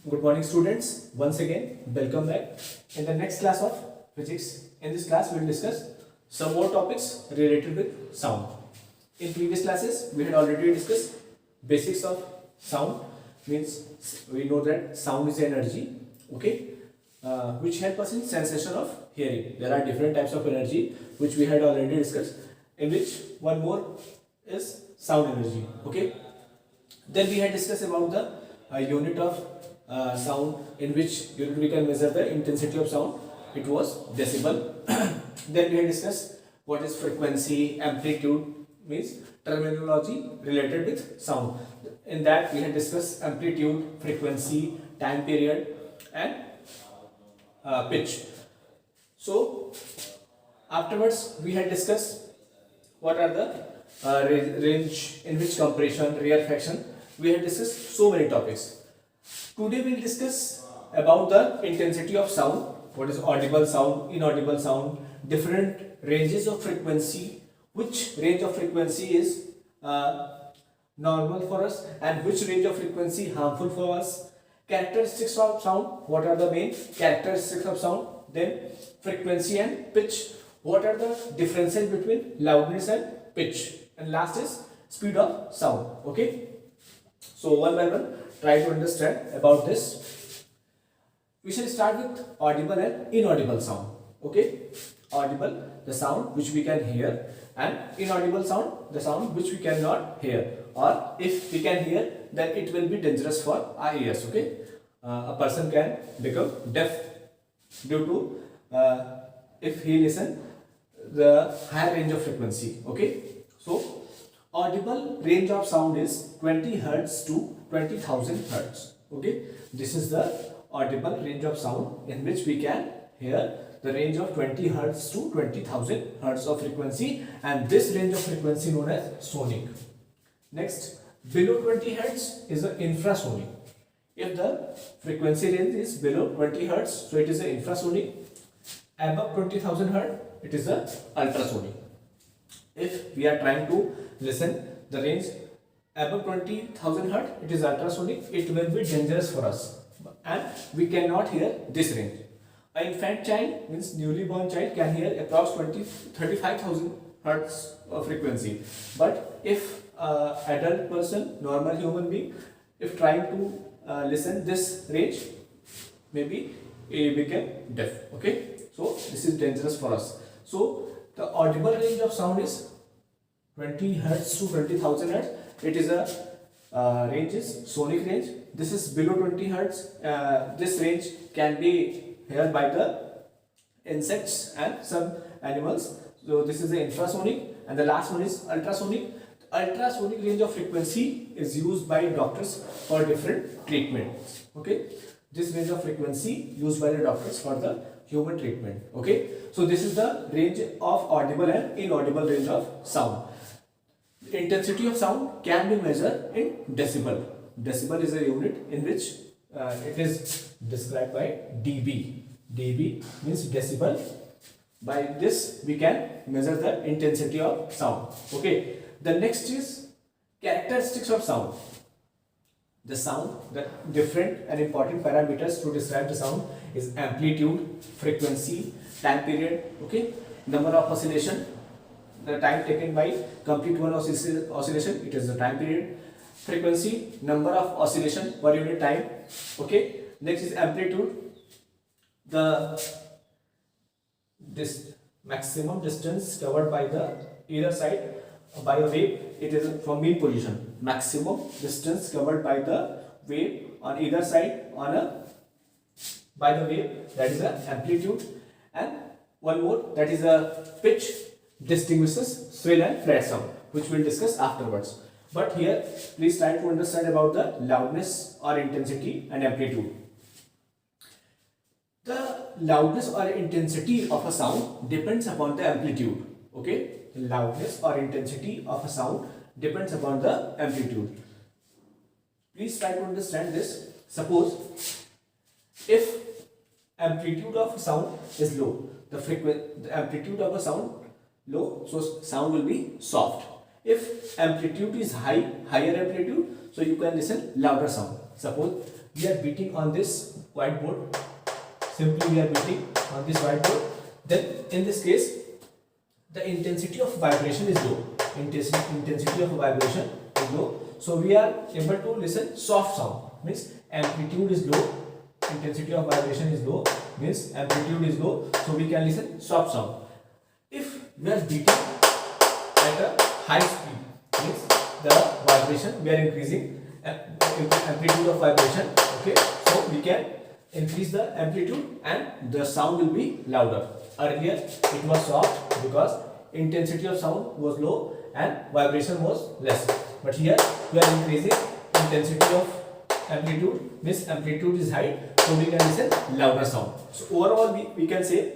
Good morning students. Once again, welcome back. In the next class of physics, in this class we will discuss some more topics related with sound. In previous classes, we had already discussed basics of sound. Means we know that sound is energy, okay, which help us in sensation of hearing. There are different types of energy which we had already discussed, in which one more is sound energy, okay. Then we had discussed about the unit of sound, in which unit we can measure the intensity of sound. It was decibel. Then we had discussed what is frequency, amplitude, means terminology related with sound. In that we had discussed amplitude, frequency, time period and pitch. So afterwards we had discussed what are the range, in which compression, rarefaction. We had discussed so many topics. Today we will discuss about the intensity of sound. What is audible sound, inaudible sound, different ranges of frequency, which range of frequency is normal for us and which range of frequency harmful for us. Characteristics of sound, what are the main characteristics of sound. Then frequency and pitch, what are the differences between loudness and pitch. And last is speed of sound, okay. So one by one try to understand about this. We shall start with audible and inaudible sound, okay. Audible, the sound which we can hear, and inaudible sound, the sound which we cannot hear, or if we can hear then it will be dangerous for our ears, okay. A person can become deaf due to if he listen the higher range of frequency, okay. So audible range of sound is 20 Hz to 20,000 Hz, okay. This is the audible range of sound in which we can hear the range of 20 Hz to 20,000 Hz of frequency, and this range of frequency known as sonic. Next, below 20 Hz is the infrasonic. If the frequency range is below 20 Hz, so it is the infrasonic. Above 20,000 Hz, it is the ultrasonic. If we are trying to listen the range above 20,000 Hz, it is ultrasonic. It will be dangerous for us and we cannot hear this range. An infant child, means newly born child, can hear approximately 35,000 Hz of frequency. But if adult person, normal human being, if trying to listen this range, maybe he become deaf, okay. So this is dangerous for us. So the audible range of sound is 20 Hz to 20,000 Hz. It is a range is sonic range. This is below 20 Hz. This range can be heard by the insects and some animals. So this is the infrasonic, and the last one is ultrasonic. Ultrasonic range of frequency is used by doctors for different treatments, okay. This range of frequency used by the doctors for the human treatment, okay. So this is the range of audible and inaudible range of sound. Intensity of sound can be measured in decibel. Decibel is a unit in which it is described by dB. dB means decibel. By this we can measure the intensity of sound, okay. The next is characteristics of sound. The sound, the different and important parameters to describe the sound is amplitude, frequency, time period, okay, number of oscillation, the time taken by complete one oscillation, it is the time period. Frequency, number of oscillation per unit time, okay. Next is amplitude, this maximum distance covered by the either side by a wave. It is from mean position, maximum distance covered by the wave on either side by the wave, that is the amplitude. And one more, that is a pitch, distinguishes shrill and flat sound, which we will discuss afterwards. But here please try to understand about the loudness or intensity and amplitude. The loudness or intensity of a sound depends upon the amplitude, okay. The loudness or intensity of a sound depends upon the amplitude. Please try to understand this. Suppose if amplitude of a sound is low, the amplitude of a sound low, so sound will be soft. If amplitude is high, higher amplitude, so you can listen louder sound. Suppose we are beating on this whiteboard. Simply we are beating on this whiteboard. Then in this case, the intensity of vibration is low. Intensity of vibration is low. So we are able to listen soft sound. Means amplitude is low. Intensity of vibration is low. Means amplitude is low. So we can listen soft sound. If we are beating at a high speed, means the vibration, we are increasing amplitude of vibration. Okay, so we can increase the amplitude and the sound will be louder. Earlier it was soft because intensity of sound was low and vibration was less. But here we are increasing intensity of amplitude, means amplitude is high, so we can listen louder sound. So overall we can say,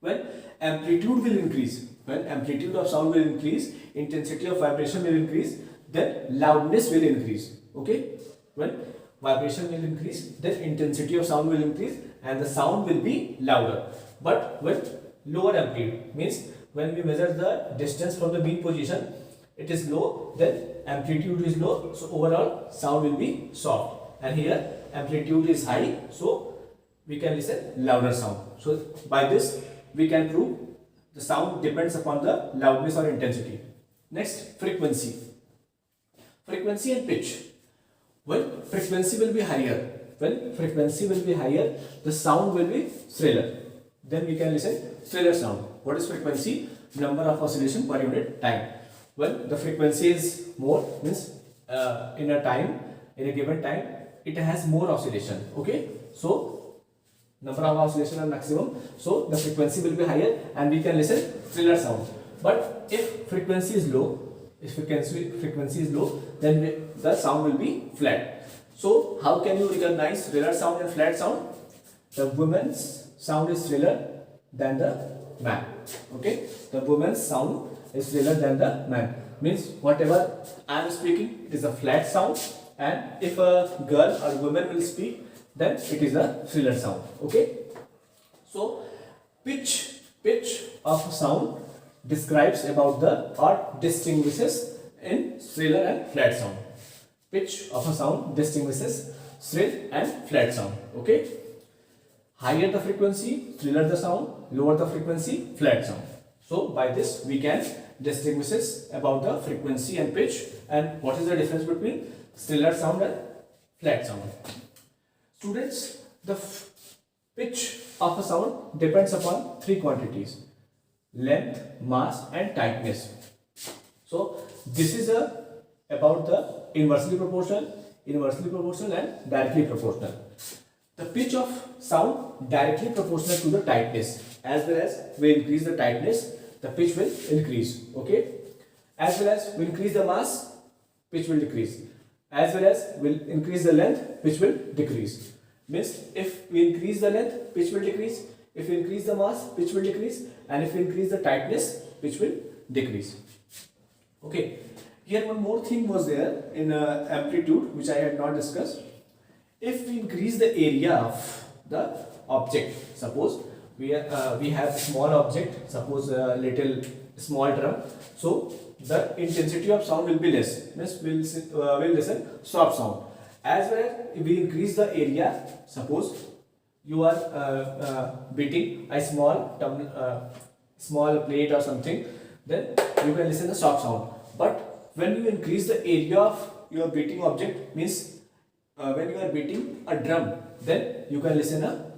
when amplitude will increase, when amplitude of sound will increase, intensity of vibration will increase, then loudness will increase. Okay, when vibration will increase, then intensity of sound will increase and the sound will be louder. But with lower amplitude, means when we measure the distance from the mean position, it is low, then amplitude is low, so overall sound will be soft. And here amplitude is high, so we can listen louder sound. So by this we can prove the sound depends upon the loudness or intensity. Next, frequency. Frequency and pitch. When frequency will be higher, the sound will be shriller. Then we can listen shriller sound. What is frequency? Number of oscillation per unit time. When the frequency is more, means in a given time, it has more oscillation. Okay, so number of oscillation are maximum, so the frequency will be higher and we can listen shriller sound. But if frequency is low, then the sound will be flat. So how can you recognize shriller sound and flat sound? The woman's sound is shriller than the man. Okay, the woman's sound is shriller than the man. Means whatever I am speaking, it is a flat sound, and if a girl or woman will speak, then it is a shriller sound. Okay, so pitch of a sound describes about the or distinguishes in shriller and flat sound. Pitch of a sound distinguishes shrill and flat sound. Okay, higher the frequency, shriller the sound; lower the frequency, flat sound. So by this we can distinguishes about the frequency and pitch, and what is the difference between shriller sound and flat sound. Students, the pitch of a sound depends upon three quantities: length, mass and tightness. So this is about the inversely proportional and directly proportional. The pitch of sound directly proportional to the tightness. As well as we increase the tightness, the pitch will increase. Okay, as well as we increase the mass, pitch will decrease. As well as we will increase the length, pitch will decrease. Means if we increase the length, pitch will decrease. If we increase the mass, pitch will decrease. And if we increase the tightness, pitch will decrease. Okay, here one more thing was there in amplitude, which I had not discussed. If we increase the area of the object, suppose we have a small object, suppose a little small drum, so the intensity of sound will be less. Means we'll listen soft sound. As well as if we increase the area, suppose you are beating a small plate or something, then you can listen the soft sound. But when you increase the area of your beating object, means when you are beating a drum, then you can listen a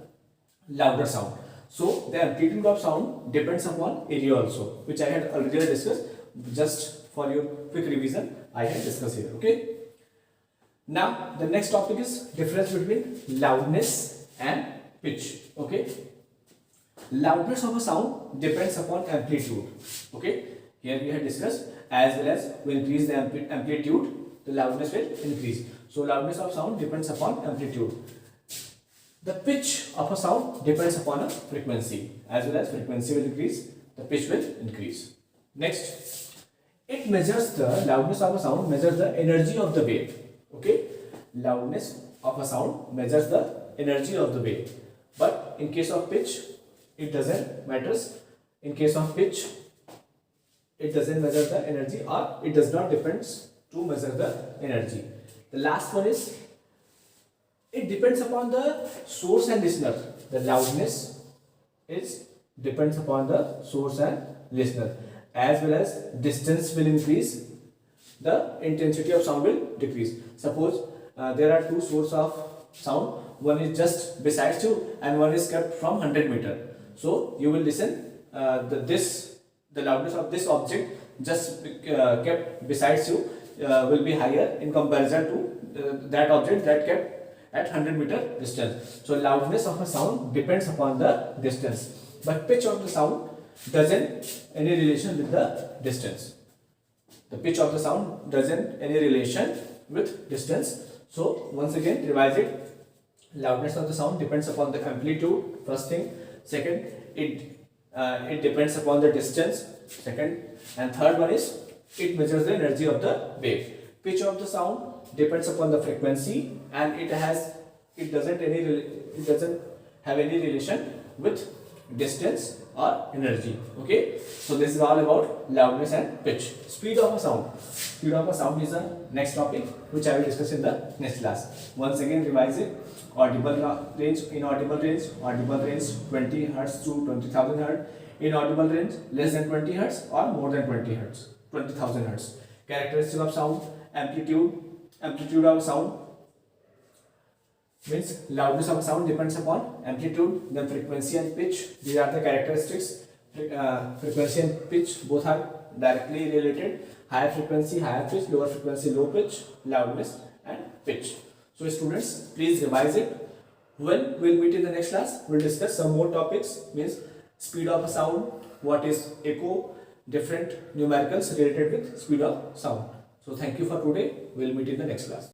louder sound. So the amplitude of sound depends upon area also, which I had earlier discussed. Just for your quick revision, I had discussed here. Okay. Now the next topic is difference between loudness and pitch. Okay. Loudness of a sound depends upon amplitude. Okay. Here we have discussed, as well as we increase the amplitude, the loudness will increase. So loudness of sound depends upon amplitude. The pitch of a sound depends upon a frequency. As well as frequency will increase, the pitch will increase. Next, it measures the loudness of a sound, measures the energy of the wave. Okay, loudness of a sound measures the energy of the wave. But in case of pitch, it doesn't matters. In case of pitch, it doesn't measure the energy, or it does not depends to measure the energy. The last one is, it depends upon the source and listener. The loudness is depends upon the source and listener, as well as distance will increase, the intensity of sound will decrease. Suppose there are two sources of sound, one is just besides you and one is kept from 100 meter. So you will listen the loudness of this object just kept besides you will be higher in comparison to that object that kept at 100 meter distance. So loudness of a sound depends upon the distance, but pitch of the sound doesn't any relation with the distance. The pitch of the sound doesn't any relation with distance. So once again revise it. Loudness of the sound depends upon the amplitude, first thing. Second, it depends upon the distance, second. And third one is it measures the energy of the wave. Pitch of the sound depends upon the frequency, and it doesn't have any relation with distance or energy. Okay, so this is all about loudness and pitch. Speed of a sound. Speed of a sound is the next topic which I will discuss in the next class. Once again revise it. Audible range, inaudible range. Audible range 20 Hz to 20,000 Hz. Inaudible range less than 20 Hz or more than 20 Hz, 20,000 Hz. Characteristic of sound. Amplitude of sound means loudness of a sound depends upon amplitude, then frequency and pitch. These are the characteristics. Frequency and pitch both are directly related. Higher frequency, higher pitch; lower frequency, low pitch. Loudness and pitch. So students, please revise it. When we'll meet in the next class, we'll discuss some more topics, means speed of a sound, what is echo, different numericals related with speed of sound. So thank you for today. We'll meet in the next class.